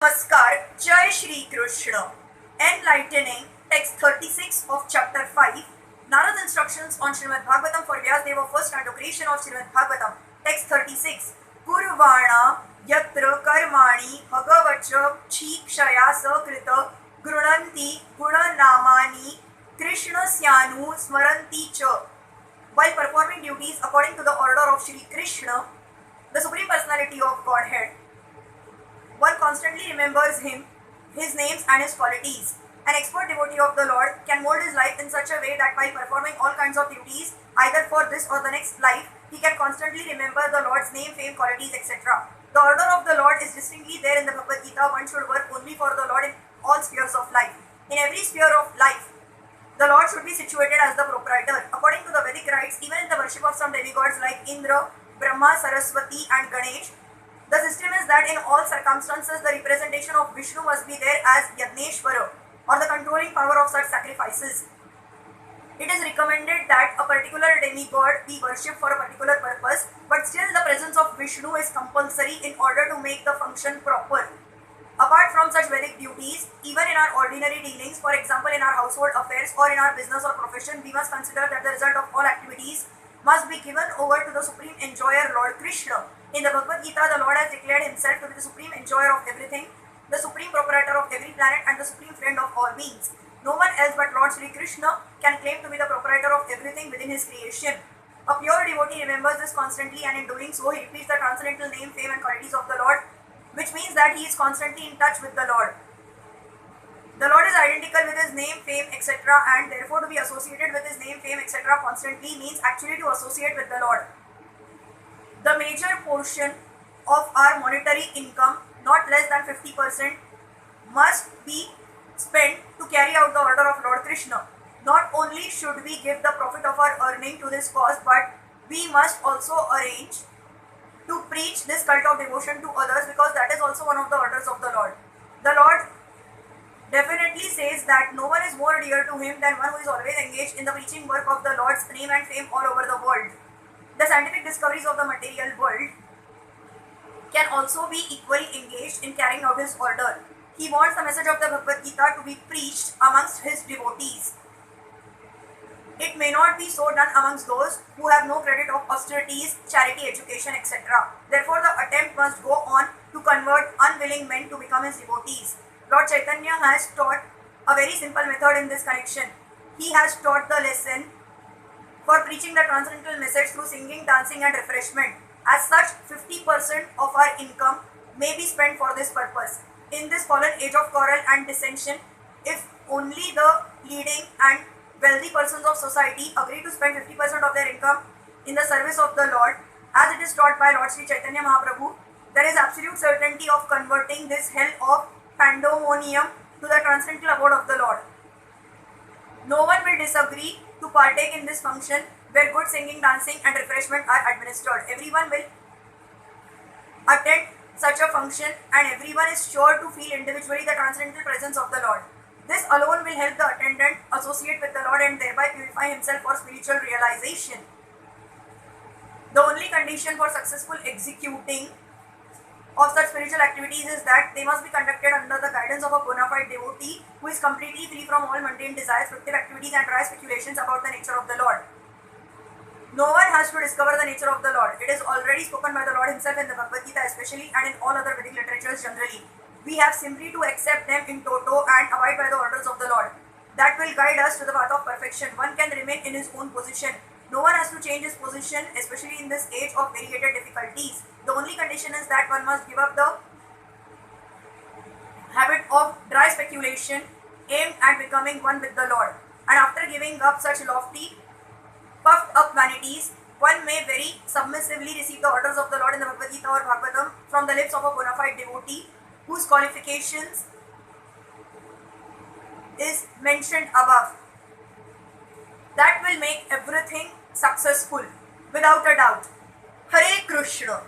Namaskar, Jai Shri Krishna. Enlightening, text 36 of chapter 5, Narada's instructions on Srimad Bhagavatam for Vyasadeva, first canto, creation of Srimad Bhagavatam. Text 36. Kurvana yatra karmani bhagavacha chikshaya sakrita grunanti gunanamani Krishna-Syanu smaranti cha. While performing duties according to the order of Shri Krishna, the Supreme Personality of Godhead, one constantly remembers him, his names and his qualities. An expert devotee of the Lord can mold his life in such a way that while performing all kinds of duties, either for this or the next life, he can constantly remember the Lord's name, fame, qualities, etc. The order of the Lord is distinctly there in the Bhagavad Gita. One should work only for the Lord in all spheres of life. In every sphere of life, the Lord should be situated as the proprietor. According to the Vedic rites, even in the worship of some demigods like Indra, Brahma, Saraswati and Ganesh, the system is that in all circumstances, the representation of Vishnu must be there as Yagneshwara, or the controlling power of such sacrifices. It is recommended that a particular demigod be worshipped for a particular purpose, but still the presence of Vishnu is compulsory in order to make the function proper. Apart from such Vedic duties, even in our ordinary dealings, for example in our household affairs or in our business or profession, we must consider that the result of all activities must be given over to the Supreme Enjoyer, Lord Krishna. In the Bhagavad Gita, the Lord has declared himself to be the Supreme Enjoyer of everything, the Supreme Proprietor of every planet and the Supreme Friend of all beings. No one else but Lord Shri Krishna can claim to be the proprietor of everything within his creation. A pure devotee remembers this constantly, and in doing so, he repeats the transcendental name, fame and qualities of the Lord, which means that he is constantly in touch with the Lord. The Lord is identical with his name, fame, etc. and therefore to be associated with his name, fame, etc. constantly means actually to associate with the Lord. The major portion of our monetary income, not less than 50%, must be spent to carry out the order of Lord Krishna. Not only should we give the profit of our earning to this cause, but we must also arrange to preach this cult of devotion to others, because that is also one of the orders of the Lord. The Lord definitely says that no one is more dear to him than one who is always engaged in the preaching work of the Lord's name and fame all over the world. The scientific discoveries of the material world can also be equally engaged in carrying out his order. He wants the message of the Bhagavad Gita to be preached amongst his devotees. It may not be so done amongst those who have no credit of austerities, charity, education, etc. Therefore, the attempt must go on to convert unwilling men to become his devotees. Lord Chaitanya has taught a very simple method in this connection. He has taught the lesson for preaching the transcendental message through singing, dancing and refreshment. As such, 50% of our income may be spent for this purpose. In this fallen age of quarrel and dissension, if only the leading and wealthy persons of society agree to spend 50% of their income in the service of the Lord, as it is taught by Lord Sri Chaitanya Mahaprabhu, there is absolute certainty of converting this hell of pandemonium to the transcendental abode of the Lord. No one will disagree to partake in this function where good singing, dancing and refreshment are administered. Everyone will attend such a function and everyone is sure to feel individually the transcendental presence of the Lord. This alone will help the attendant associate with the Lord and thereby purify himself for spiritual realization. The only condition for successful executing of such spiritual activities is that they must be conducted under the guidance of a bona fide devotee who is completely free from all mundane desires, fictive activities and dry speculations about the nature of the Lord. No one has to discover the nature of the Lord. It is already spoken by the Lord himself in the Bhagavad Gita especially, and in all other Vedic literatures generally. We have simply to accept them in toto and abide by the orders of the Lord. That will guide us to the path of perfection. One can remain in his own position. No one has to change his position, especially in this age of variegated difficulties. The only condition is that one must give up the habit of dry speculation aimed at becoming one with the Lord. And after giving up such lofty, puffed up vanities, one may very submissively receive the orders of the Lord in the Bhagavad Gita or Bhagavatam from the lips of a bona fide devotee whose qualifications is mentioned above. That will make everything successful, without a doubt. Hare Krishna.